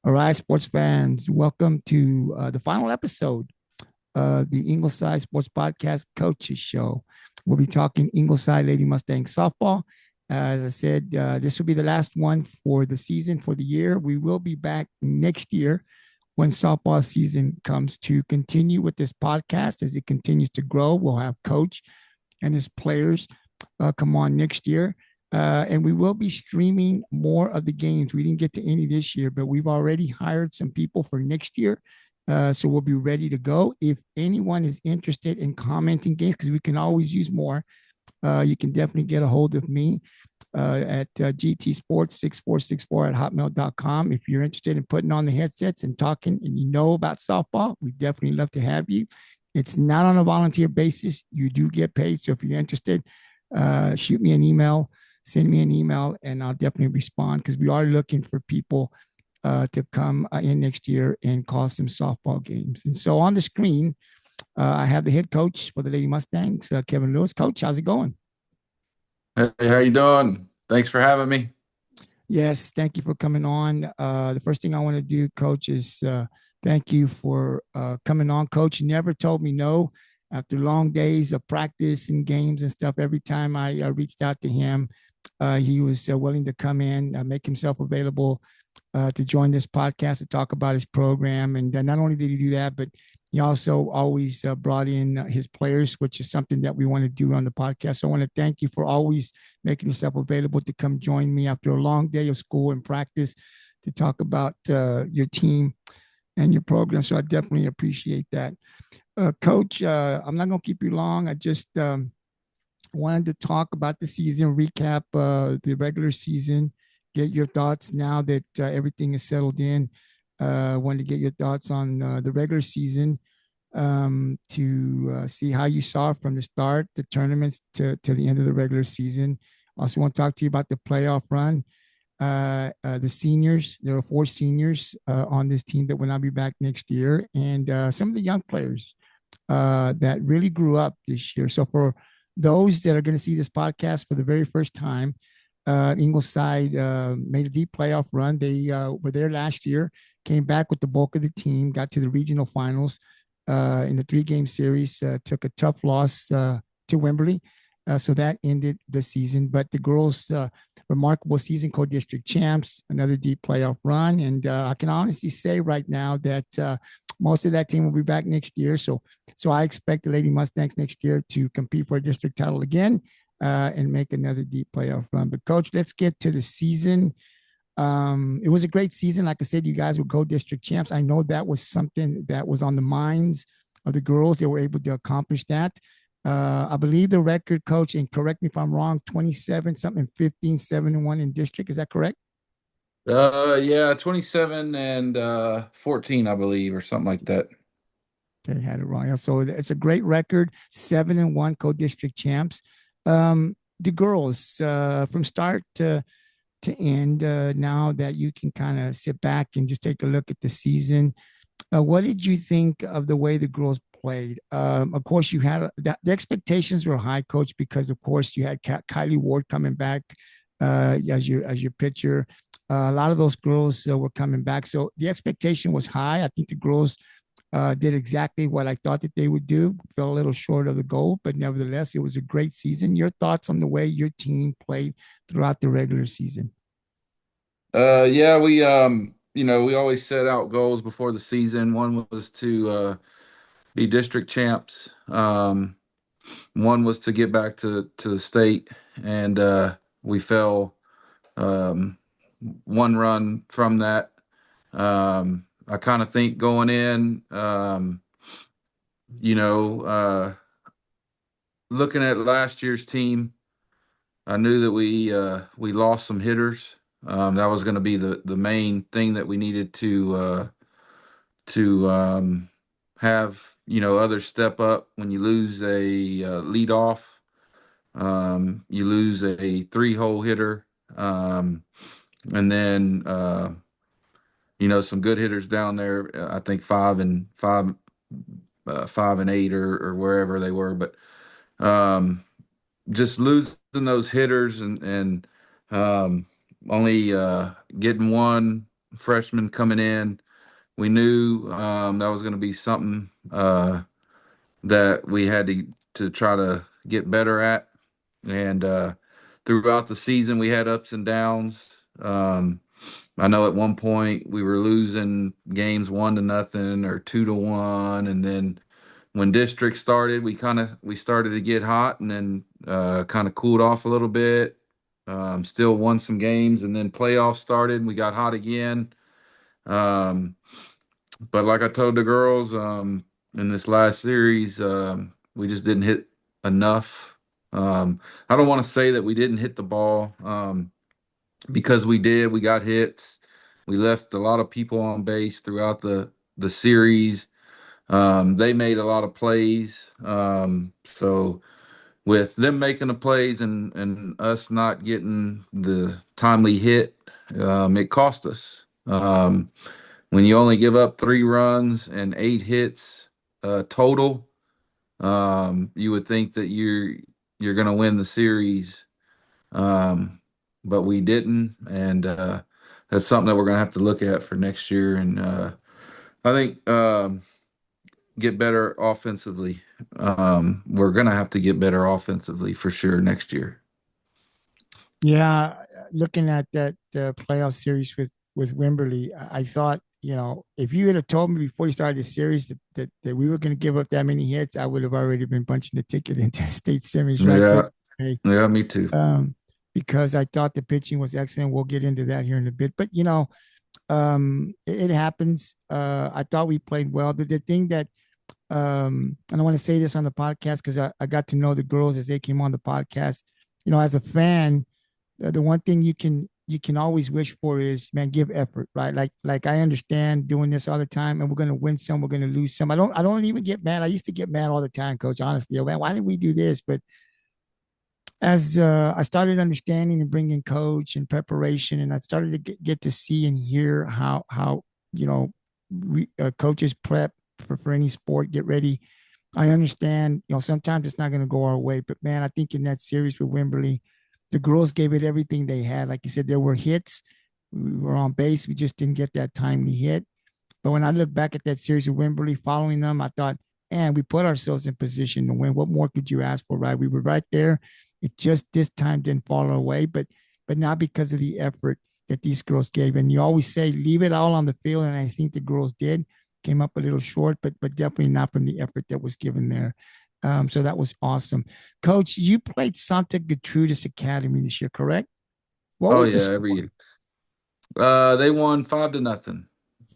All right, sports fans, welcome to the final episode of the Ingleside Sports Podcast Coaches Show. We'll be talking Ingleside Lady Mustangs Softball. As I said, this will be the last one for the season, for the year. We will be back next year when softball season comes to continue with this podcast as it continues to grow. We'll have Coach and his players come on next year. And we will be streaming more of the games. We didn't get to any this year, but we've already hired some people for next year. So we'll be ready to go. If anyone is interested in commenting games, because we can always use more, you can definitely get a hold of me at gtsports6464 at hotmail.com. If you're interested in putting on the headsets and talking and you know about softball, we definitely love to have you. It's not on a volunteer basis. You do get paid. So if you're interested, shoot me an email, send me an email, and I'll definitely respond because we are looking for people to come in next year and call some softball games. And so on the screen, I have the head coach for the Lady Mustangs, Kevin Lewis. Coach, how's it going? Hey, how you doing? Thanks for having me. Yes, thank you for coming on. The first thing I want to do, Coach, is thank you for coming on. Coach never told me no after long days of practice and games and stuff. Every time I reached out to him, he was willing to come in, make himself available to join this podcast to talk about his program. And not only did he do that, but he also always brought in his players, which is something that we want to do on the podcast. So I want to thank you for always making yourself available to come join me after a long day of school and practice to talk about your team and your program. So I definitely appreciate that. Coach, I'm not going to keep you long. I just wanted to talk about the season, recap the regular season, get your thoughts now that everything is settled in. Wanted to get your thoughts on the regular season to see how you saw it from the start, the tournaments to the end of the regular season. Also want to talk to you about the playoff run. The seniors, there are four seniors on this team that will not be back next year, and some of the young players that really grew up this year. So for those that are going to see this podcast for the very first time, Ingleside made a deep playoff run. They were there last year, came back with the bulk of the team, got to the regional finals in the three-game series, took a tough loss to Wimberley. So that ended the season. But the girls, remarkable season, co-district champs, another deep playoff run. And I can honestly say right now that most of that team will be back next year. So I expect the Lady Mustangs next year to compete for a district title again and make another deep playoff run. But Coach, let's get to the season. It was a great season. Like I said, you guys were co-district champs. I know that was something that was on the minds of the girls. They were able to accomplish that. I believe the record, Coach, and correct me if I'm wrong, 27 something, 15, 7-1 in district. Is that correct? Yeah, 27 and 14, I believe, or something like that. They had it wrong. So it's a great record, 7-1 co-district champs. The girls from start to end, now that you can kind of sit back and just take a look at the season, what did you think of the way the girls played? Of course, you had the expectations were high, Coach, because of course you had Kylee Ward coming back as your pitcher. A lot of those girls were coming back, so the expectation was high. I think the girls did exactly what I thought that they would do. Fell a little short of the goal, but nevertheless, it was a great season. Your thoughts on the way your team played throughout the regular season? Yeah, we always set out goals before the season. One was to be district champs. One was to get back to the state, and we fell um, one run from that. I kind of think going in, you know, looking at last year's team, I knew that we lost some hitters. That was going to be the main thing that we needed to have others step up. When you lose a lead off, you lose a three-hole hitter, and then some good hitters down there. I think five and eight or wherever they were, but um, just losing those hitters and only getting one freshmen coming in. We knew that was going to be something that we had to try to get better at. And throughout the season, we had ups and downs. I know at one point we were losing games 1-0 or 2-1, and then when district started, we started to get hot, and then kind of cooled off a little bit. Still won some games, and then playoffs started, and we got hot again. Um, but like I told the girls, in this last series, we just didn't hit enough. I don't want to say that we didn't hit the ball, because we did. We got hits. We left a lot of people on base throughout the series. They made a lot of plays. So with them making the plays and us not getting the timely hit, it cost us. When you only give up 3 runs and 8 hits total, you would think that you're going to win the series, but we didn't, and that's something that we're going to have to look at for next year. And I think get better offensively. We're going to have to get better offensively for sure next year. Yeah, looking at that playoff series with Wimberley, I thought, if you had told me before you started the series that we were going to give up that many hits, I would have already been punching the ticket into the state series, right? Yeah, Just hey, yeah, me too. because I thought the pitching was excellent. We'll get into that here in a bit, but it happens. I thought we played well. The thing that and I want to say this on the podcast because I got to know the girls as they came on the podcast. As a fan, the one thing you can always wish for is, man, give effort, right? Like I understand doing this all the time, and we're gonna win some, we're gonna lose some. I don't even get mad. I used to get mad all the time, coach. Honestly, man, why didn't we do this? But as I started understanding and bringing coach and preparation, and I started to get to see and hear how coaches prep for any sport, get ready. I understand, sometimes it's not going to go our way, but man, I think in that series with Wimberley, the girls gave it everything they had. Like you said, there were hits. We were on base. We just didn't get that timely hit. But when I look back at that series with Wimberley, following them, I thought, man, we put ourselves in position to win. What more could you ask for, right? We were right there. It just this time didn't fall our way, but not because of the effort that these girls gave. And you always say, leave it all on the field, and I think the girls did. Came up a little short, but definitely not from the effort that was given there. So that was awesome. Coach, you played Santa Gertrudis Academy this year, correct? What Oh was the yeah, every score? year. They won 5-0,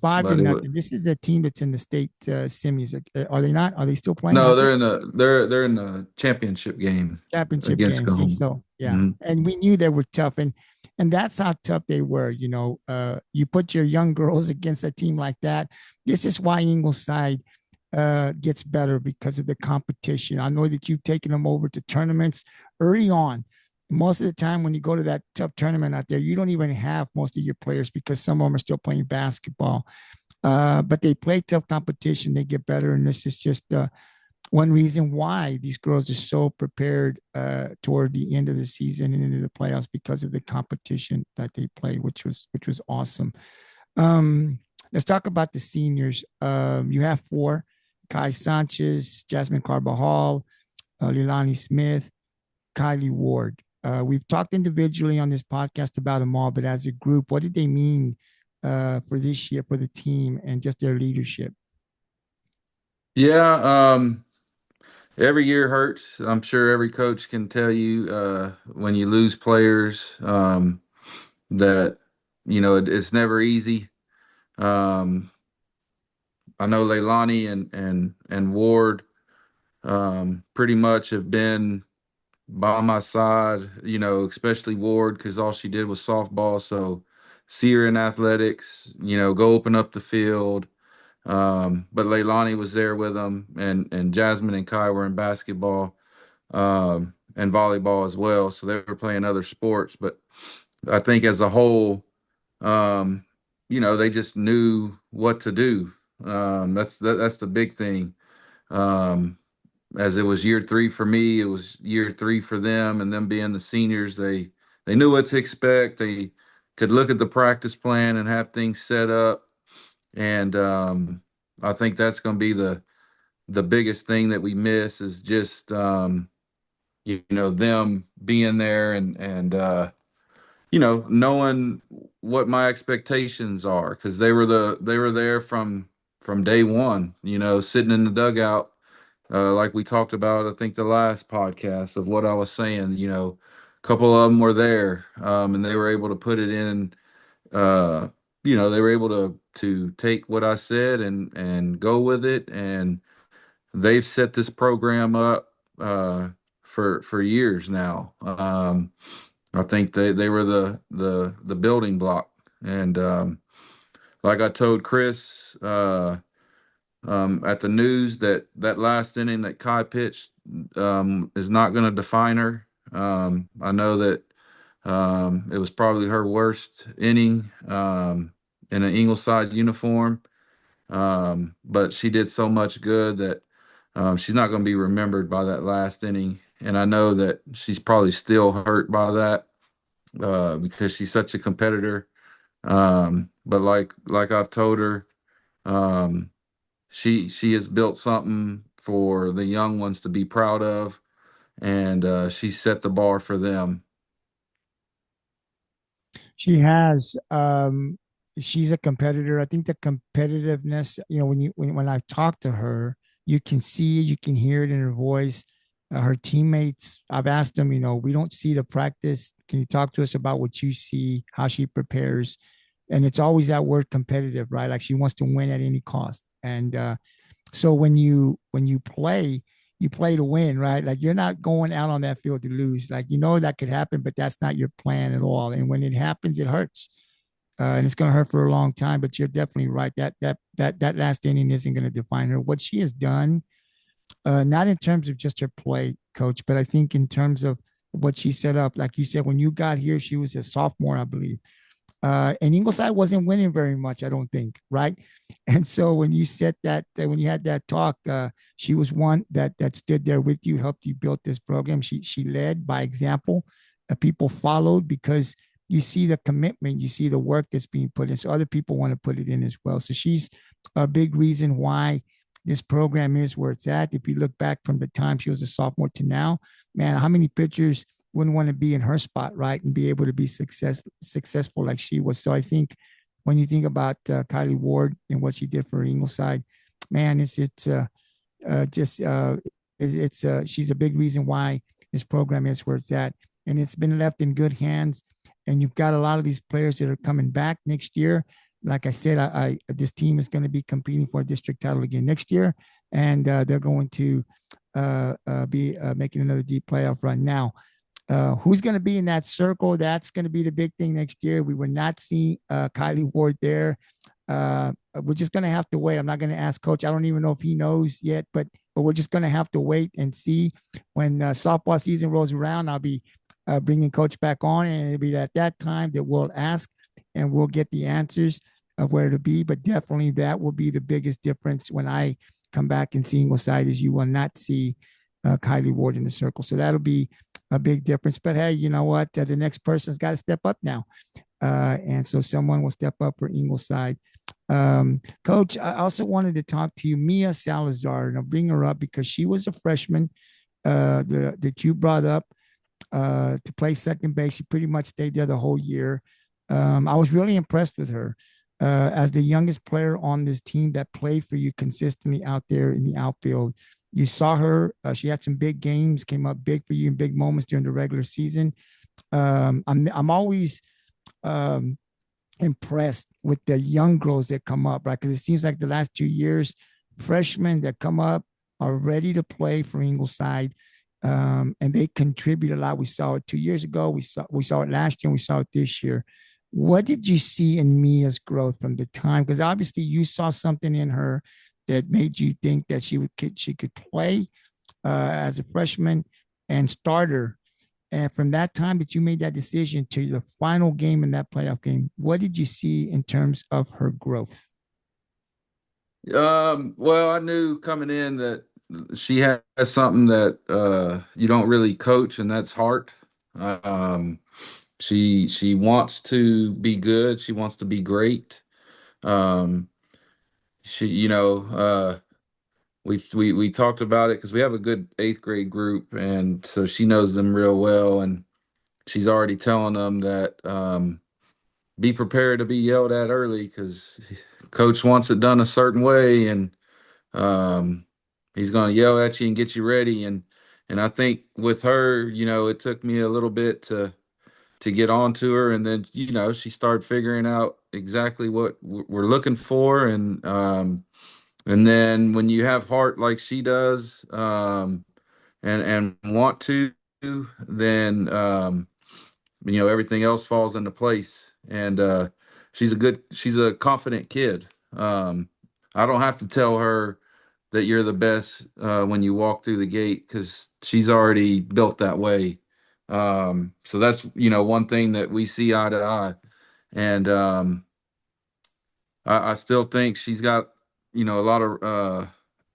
Five to but it was nothing. This is a team that's in the state semis. Are they not? Are they still playing? no. Are they? They're in the championship game Championship against game. See, Gahoma. so yeah, Hmm. and we knew they were tough, and that's how tough they were. You put your young girls against a team like that. This is why Ingleside gets better because of the competition. I know that you've taken them over to tournaments early on. Most of the time, when you go to that tough tournament out there, you don't even have most of your players because some of them are still playing basketball. But they play tough competition, they get better, and this is just one reason why these girls are so prepared toward the end of the season and into the playoffs because of the competition that they play, which was awesome. Let's talk about the seniors. You have four: Sanchez, Jazmine Carabajal, Leilani Smith, Kylee Ward. We've talked individually on this podcast about them all, but as a group, what did they mean for this year for the team and just their leadership? Yeah, every year hurts. I'm sure every coach can tell you when you lose players, that it's never easy. Um, I know Leilani and Ward pretty much have been by my side, especially Ward, because all she did was softball. So see her in athletics, go open up the field. But Leilani was there with them, and Jazmine and Kai were in basketball, and volleyball as well. So they were playing other sports. But I think as a whole, um, they just knew what to do. That's the big thing. Um, as it was year 3 for me, it was year 3 for them, and them being the seniors, they knew what to expect. They could look at the practice plan and have things set up. And I think that's going to be the biggest thing that we miss is just them being there and knowing what my expectations are because they were there from day one, sitting in the dugout, like we talked about, I think the last podcast of what I was saying, a couple of them were there, and they were able to put it in, uh, they were able to take what I said and go with it, and they've set this program up for years now. I think they were the building block, and like I told Chris at the news that last inning that Kai pitched is not going to define her. I know that it was probably her worst inning in an Ingleside uniform, but she did so much good that she's not going to be remembered by that last inning. And I know that she's probably still hurt by that because she's such a competitor. But like I've told her, um, she has built something for the young ones to be proud of, and she set the bar for them. She has. She's a competitor. I think the competitiveness, when I talk to her, you can see it, you can hear it in her voice. Her teammates, I've asked them, we don't see the practice. Can you talk to us about what you see, how she prepares? And it's always that word competitive, right? Like she wants to win at any cost. And so when you play, you play to win, right? Like you're not going out on that field to lose. Like that could happen, but that's not your plan at all. And when it happens, it hurts, and it's going to hurt for a long time. But you're definitely right. That last inning isn't going to define her. What she has done, not in terms of just her play, coach, but I think in terms of what she set up. Like you said, when you got here, she was a sophomore, I believe. And Ingleside wasn't winning very much, I don't think, right? And so when you said when you had that talk, she was one that stood there with you, helped you build this program. She led by example. People followed because you see the commitment, you see the work that's being put in. So other people want to put it in as well. So she's a big reason why this program is where it's at. If you look back from the time she was a sophomore to now, man, how many pitchers wouldn't want to be in her spot, right, and be able to be successful like she was. So I think when you think about Kylee Ward and what she did for Ingleside, man, she's a big reason why this program is where it's at, and it's been left in good hands. And you've got a lot of these players that are coming back next year. Like I said, I this team is going to be competing for a district title again next year, and they're going to be making another deep playoff run now. Who's going to be in that circle? That's going to be the big thing next year. We will not see Kylee Ward there. We're just going to have to wait. I'm not going to ask Coach. I don't even know if he knows yet, but we're just going to have to wait and see. When softball season rolls around, I'll be bringing Coach back on, and it'll be at that time that we'll ask and we'll get the answers of where to be. But definitely that will be the biggest difference when I come back and see Ingleside is you will not see Kylee Ward in the circle. So that'll be a big difference. But hey, you know what? The next person's got to step up now. And so someone will step up for Ingleside. Coach, I also wanted to talk to you, Mia Salazar, and I'll bring her up because she was a freshman that you brought up to play second base. She pretty much stayed there the whole year. I was really impressed with her as the youngest player on this team that played for you consistently out there in the outfield. You saw her. She had some big games, came up big for you in big moments during the regular season. I'm always impressed with the young girls that come up, right? Because it seems like the last 2 years, freshmen that come up are ready to play for Ingleside, and they contribute a lot. We saw it 2 years ago. We saw it last year, and we saw it this year. What did you see in Mia's growth from the time? Because obviously you saw something in her that made you think that she could play as a freshman and starter. And from that time that you made that decision to the final game in that playoff game, what did you see in terms of her growth? Well, I knew coming in that she has something that you don't really coach, and that's heart. Um, She wants to be good. She wants to be great. Um, she, we talked about it because we have a good eighth grade group, and so she knows them real well, and she's already telling them that be prepared to be yelled at early because coach wants it done a certain way, and um, he's going to yell at you and get you ready. And I think with her, it took me a little bit to get onto her, and then she started figuring out exactly what we're looking for, and then when you have heart like she does, and want to, then everything else falls into place. And she's a confident kid. I don't have to tell her that you're the best when you walk through the gate because she's already built that way. So that's one thing that we see eye to eye, and I still think she's got a lot of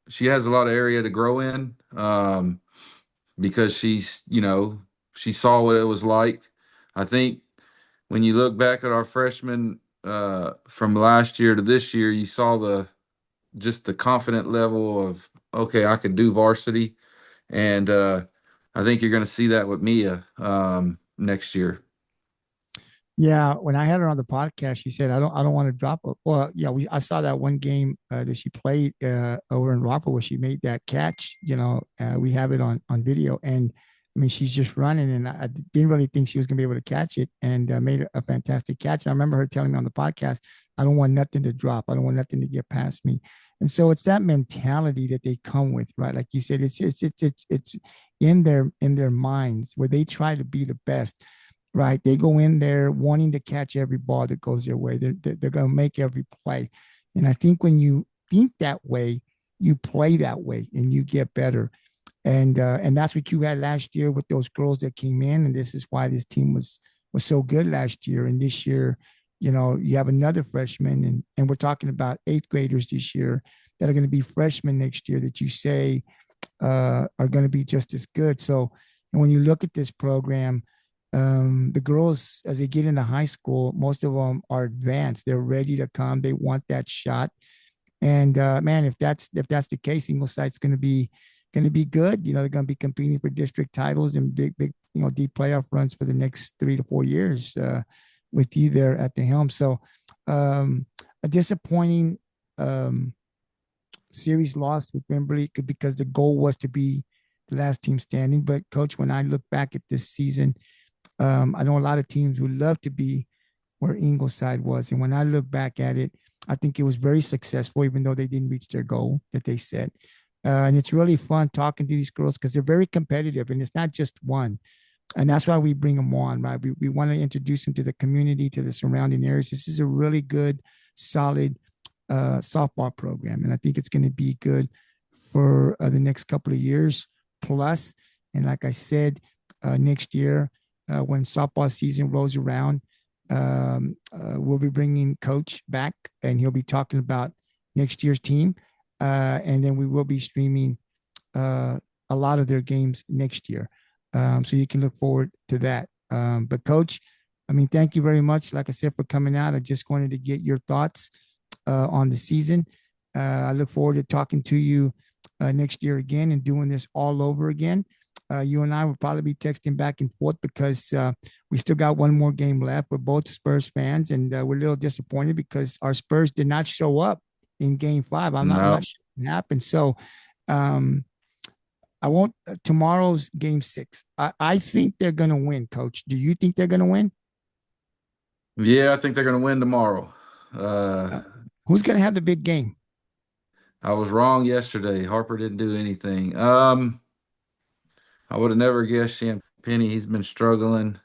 she has a lot of area to grow in, because she saw what it was like. I think when you look back at our freshmen from last year to this year, you saw the confident level of, okay, I can do varsity, and I think you're going to see that with Mia next year. Yeah, when I had her on the podcast, she said, I don't want to drop her." Well, yeah, I saw that one game that she played over in Rockford where she made that catch. We have it on video, and I mean, she's just running, and I didn't really think she was going to be able to catch it, and made a fantastic catch. And I remember her telling me on the podcast, "I don't want nothing to drop. I don't want nothing to get past me." And so it's that mentality that they come with, right? Like you said, it's in their minds where they try to be the best, right? They go in there wanting to catch every ball that goes their way. They're going to make every play. And I think when you think that way, you play that way and you get better. And that's what you had last year with those girls that came in. And this is why this team was so good last year. And this year, you have another freshman, and we're talking about eighth graders this year that are going to be freshmen next year that you say are going to be just as good. So, and when you look at this program, the girls, as they get into high school, most of them are advanced. They're ready to come. They want that shot. And man, if that's the case, Ingleside's going to be good. They're going to be competing for district titles and big deep playoff runs for the next 3 to 4 years with you there at the helm. So a disappointing series lost with Wimberley because the goal was to be the last team standing. But coach, when I look back at this season, I know a lot of teams would love to be where Ingleside was. And when I look back at it, I think it was very successful, even though they didn't reach their goal that they set. And it's really fun talking to these girls because they're very competitive, and it's not just one. And that's why we bring them on, right? We want to introduce them to the community, to the surrounding areas. This is a really good, solid softball program. And I think it's going to be good for the next couple of years plus. And like I said, next year, when softball season rolls around, we'll be bringing coach back, and he'll be talking about next year's team. And then we will be streaming a lot of their games next year. So you can look forward to that. But coach, I mean, thank you very much, like I said, for coming out. I just wanted to get your thoughts on the season. I look forward to talking to you next year again and doing this all over again. You and I will probably be texting back and forth because we still got one more game left. We're both Spurs fans, and we're a little disappointed because our Spurs did not show up in Game 5. I'm not No. sure what happened. So I won't. Tomorrow's Game 6. I think they're going to win. Coach, do you think they're going to win? Yeah, I think they're going to win tomorrow. Uh, Uh, who's going to have the big game? I was wrong yesterday. Harper didn't do anything. I would have never guessed Champagny. He's been struggling.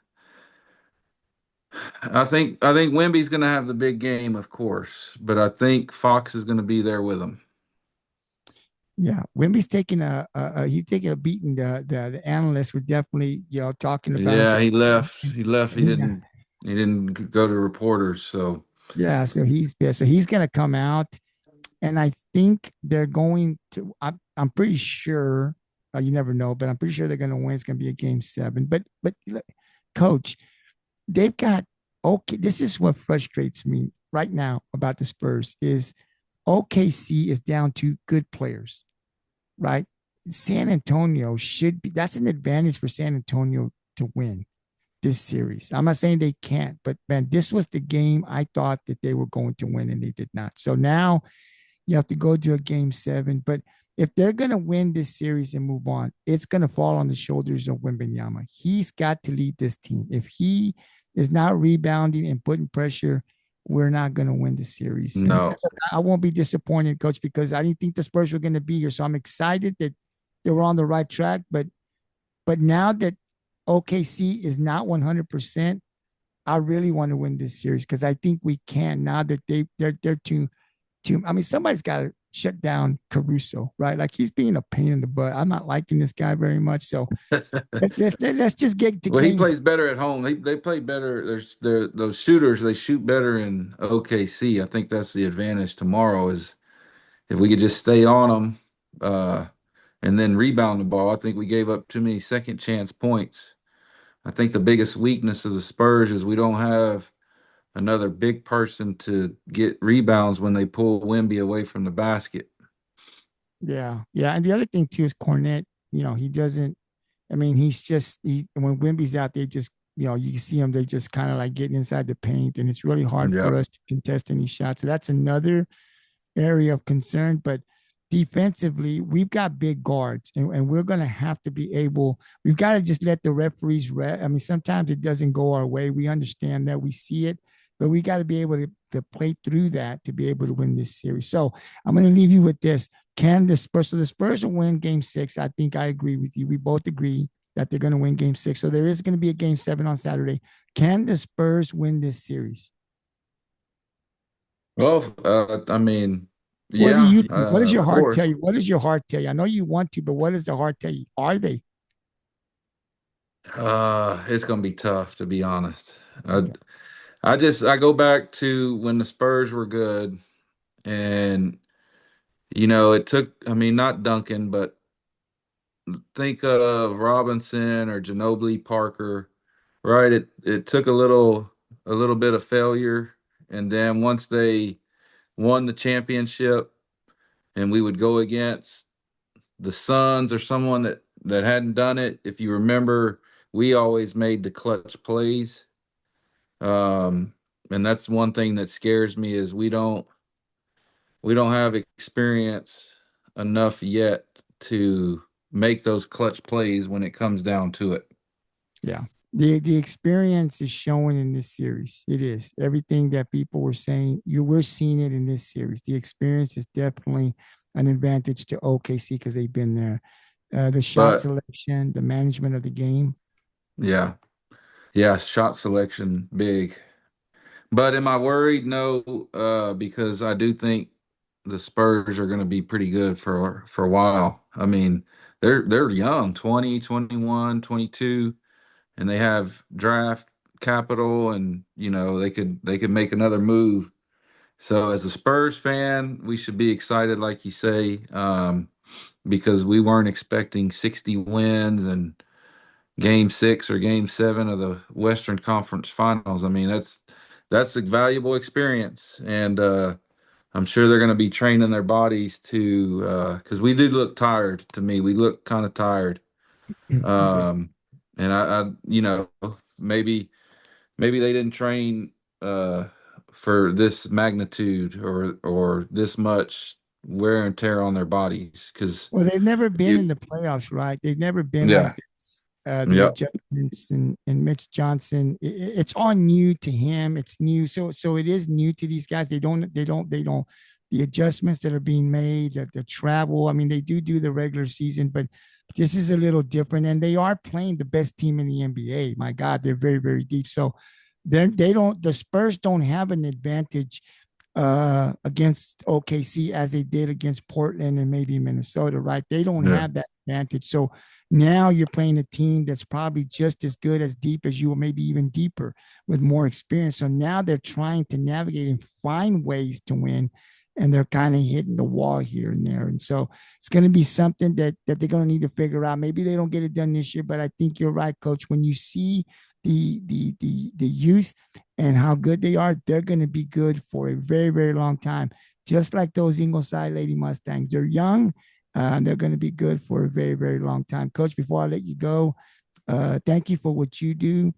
I think Wimby's going to have the big game, of course, but I think Fox is going to be there with him. Yeah, Wimby's taking he's taking a beating. The analysts were definitely talking about him. Yeah, So he left. He left. He yeah, didn't. He didn't go to reporters. So yeah. So he's pissed. So he's going to come out, and I think they're going to. I'm pretty sure. You never know, but I'm pretty sure they're going to win. It's going to be a Game 7. But coach, they've got okay. This is what frustrates me right now about the Spurs is OKC is down to good players, right? San Antonio should be that's an advantage for San Antonio to win this series. I'm not saying they can't, but man, this was the game I thought that they were going to win and they did not. So now you have to go to a game seven. But if they're going to win this series and move on, it's going to fall on the shoulders of Wimbenyama. He's got to lead this team. If he is not rebounding and putting pressure, we're not going to win the series. And No. I won't be disappointed, coach, because I didn't think the Spurs were going to be here. So I'm excited that they were on the right track. But now that OKC is not 100%, I really want to win this series because I think we can now that they're too. I mean, somebody's got to shut down Caruso, right? Like he's being a pain in the butt. I'm not liking this guy very much. So let's just get to Well, he games. plays better at home. They play better. Those shooters. They shoot better in OKC. I think that's the advantage tomorrow. Is if we could just stay on them, and then rebound the ball. I think we gave up too many second chance points. I think the biggest weakness of the Spurs is we don't have another big person to get rebounds when they pull Wemby away from the basket. Yeah, yeah. And the other thing too is Cornette. He doesn't. I mean, he's just when Wimby's out there, just you can see him. They just kind of like getting inside the paint, and it's really hard for Yep. us to contest any shots. So that's another area of concern. But defensively, we've got big guards, and we're going to have to be able. We've got to just let the referees. I mean, sometimes it doesn't go our way. We understand that. We see it, but we got to be able to play through that to be able to win this series. So I'm going to leave you with this. Can the Spurs? So the Spurs will win Game 6. I think I agree with you. We both agree that they're going to win Game 6. So there is going to be a Game 7 on Saturday. Can the Spurs win this series? Well, I mean, What do yeah, you think? What does your of heart tell course. you? What does your heart tell you? I know you want to, but what does the heart tell you? Are they? It's gonna be tough to be honest. Okay. I go back to when the Spurs were good, and it took. I mean, not Duncan, but think of Robinson or Ginobili Parker, right? It took a little bit of failure, and then once they won the championship, and we would go against the Suns or someone that hadn't done it. If you remember, we always made the clutch plays. Um, and that's one thing that scares me is we don't have experience enough yet to make those clutch plays when it comes down to it. Yeah. The experience is showing in this series. It is everything that people were saying. We're seeing it in this series. The experience is definitely an advantage to OKC because they've been there. The shot But selection, the management of the game. yeah, yeah, shot selection big. But am I worried? No, because I do think the Spurs are going to be pretty good for a while. I mean, they're young, 20, 21, 22, and they have draft capital, and they could make another move. So as a Spurs fan, we should be excited, like you say, because we weren't expecting 60 wins and game 6 or game 7 of the Western Conference Finals. I mean, that's a valuable experience, and I'm sure they're going to be training their bodies to because we did look tired. To me, we looked kind of tired, We did. and maybe they didn't train uh, for this magnitude or this much wear and tear on their bodies because Well, they've never been you in the playoffs, right? They've never been like yeah this. The yep adjustments and Mitch Johnson, it's all new to him. It's new, so it is new to these guys. They don't. The adjustments that are being made, the travel. I mean, they do the regular season, but this is a little different. And they are playing the best team in the NBA. My God, they're very very deep. So they don't. The Spurs don't have an advantage against OKC as they did against Portland and maybe Minnesota, right? They don't yeah have that advantage. So now you're playing a team that's probably just as good, as deep as you, or maybe even deeper with more experience. So now they're trying to navigate and find ways to win. And they're kind of hitting the wall here and there. And so it's going to be something that they're going to need to figure out. Maybe they don't get it done this year, but I think you're right, coach. When you see the youth and how good they are, they're going to be good for a very, very long time. Just like those Ingleside Lady Mustangs, they're young, and they're going to be good for a very, very long time. Coach, before I let you go, thank you for what you do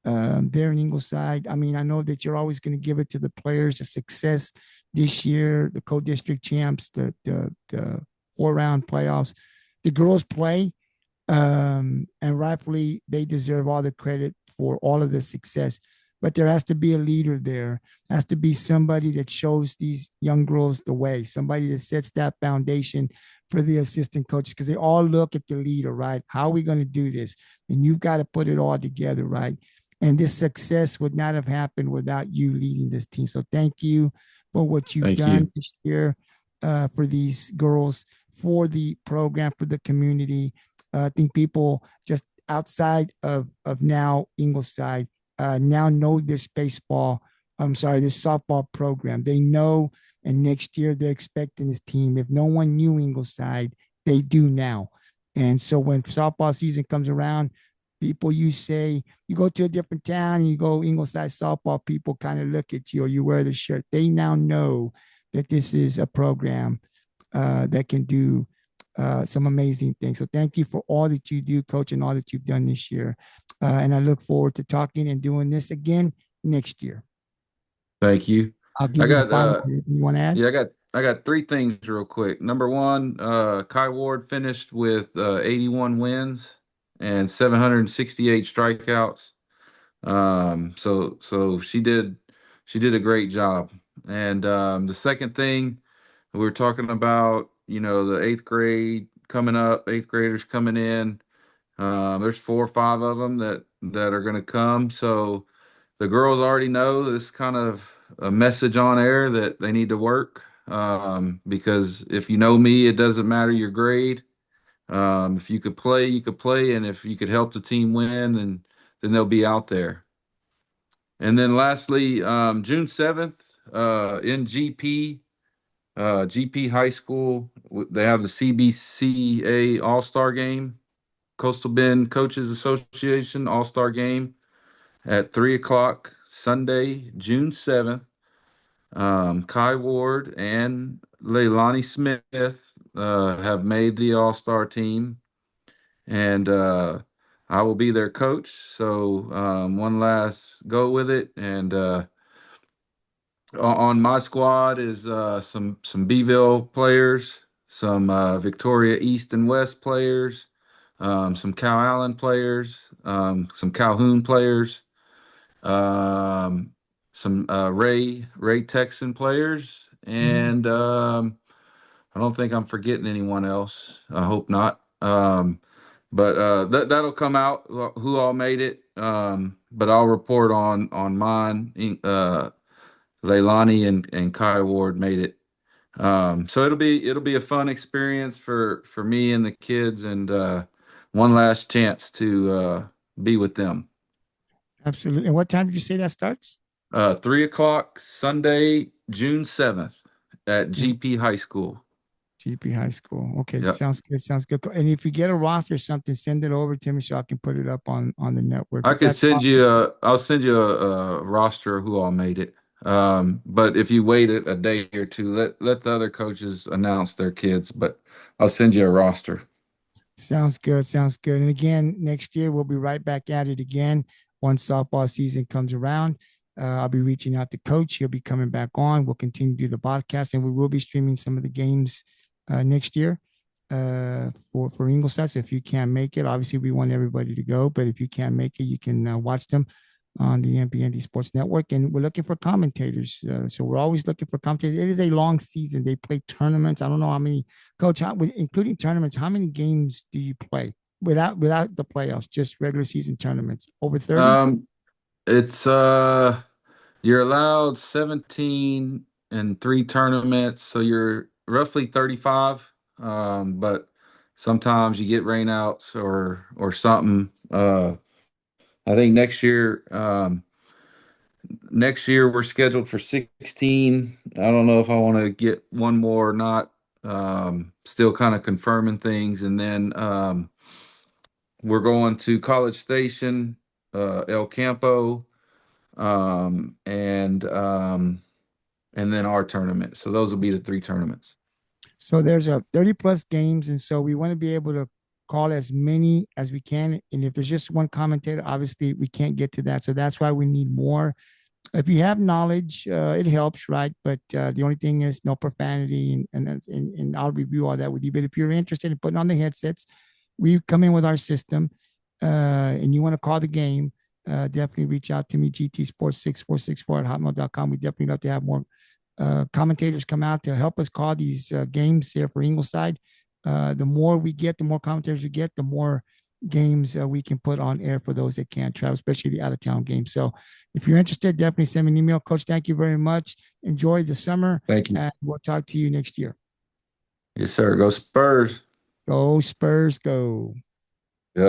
there in Ingleside. I mean, I know that you're always going to give it to the players, the success this year, the co-district champs, the 4-round playoffs. The girls play, and rightfully they deserve all the credit for all of the success. But there has to be a leader there. Has to be somebody that shows these young girls the way. Somebody that sets that foundation for the assistant coaches, because they all look at the leader, right? How are we going to do this? And you've got to put it all together, right? And this success would not have happened without you leading this team. So thank you for what you've Thank done you. this year for these girls, for the program, for the community. I think people just outside of now Ingleside now know this baseball. I'm sorry, this softball program. They know, and next year they're expecting this team. If no one knew Ingleside, they do now. And so when softball season comes around, people you say you go to a different town and you go Ingleside softball, people kind of look at you or you wear the shirt. They now know that this is a program that can do some amazing things. So thank you for all that you do, Coach, and all that you've done this year. And I look forward to talking and doing this again next year. Thank you. I'll I give you the got final. Anything you want to add? yeah, I got three things real quick. Number one, Kylee Ward finished with 81 wins and 768 strikeouts. So she did a great job. And the second thing we were talking about, the eighth grade coming up, eighth graders coming in. There's 4 or 5 of them that are going to come. So the girls already know this kind of a message on air that they need to work. Because if you know me, it doesn't matter your grade. If you could play, you could play, and if you could help the team win, then they'll be out there. And then lastly, June 7th, in GP High School, they have the CBCA All-Star Game, Coastal Bend Coaches Association All-Star Game at 3 o'clock Sunday, June 7th. Kylee Ward and Leilani Smith have made the All-Star team, and I will be their coach. So one last go with it, and on my squad is some Beeville players, some Victoria East and West players, some Cow Allen players, some Calhoun players, um, some Ray Texan players, Mhm. and I don't think I'm forgetting anyone else. I hope not. But that'll come out who all made it. But I'll report on mine. Leilani and Kylee Ward made it. So it'll be a fun experience for me and the kids, and one last chance to be with them. Absolutely. And what time did you say that starts? 3 o'clock Sunday, June 7th at Yeah, GP High School. GP High School. Okay, Yep. sounds good. Sounds good. And if you get a roster or something, send it over to me so I can put it up on the network. I But could that's send awesome. you I'll send you a roster of who all made it. But if you wait a day or two, let the other coaches announce their kids, but I'll send you a roster. Sounds good. Sounds good. And again, next year we'll be right back at it again once softball season comes around. I'll be reaching out to Coach. He'll be coming back on. We'll continue to do the podcast, and we will be streaming some of the games next year for Ingleside. So if you can't make it, obviously we want everybody to go, but if you can't make it, you can watch them on the MPND Sports Network. And we're looking for commentators. So we're always looking for commentators. It is a long season. They play tournaments. I don't know how many, Coach, including tournaments, how many games do you play without the playoffs, just regular season tournaments? Over 30? Um, it's you're allowed 17 and 3 tournaments, so you're roughly 35. But sometimes you get rainouts or something. I think next year we're scheduled for 16. I don't know if I want to get one more or not. Still kind of confirming things, and then we're going to College Station El Campo, um, and um, and then our tournament. So those will be the three tournaments. So there's a 30 plus games, and so we want to be able to call as many as we can. And if there's just one commentator, obviously we can't get to that. So that's why we need more. If you have knowledge, it helps, right? But the only thing is no profanity, and I'll review all that with you. But if you're interested in putting on the headsets, we come in with our system, and you want to call the game, definitely reach out to me, GT Sports6464 at hotmail.com. We definitely love to have more commentators come out to help us call these games here for Ingleside. The more we get, the more commentators we get, the more games we can put on air for those that can't travel, especially the out of town games. So if you're interested, definitely send me an email. Coach, thank you very much. Enjoy the summer, Thank you. and we'll talk to you next year. Yes, sir. Go Spurs. Go Spurs, go.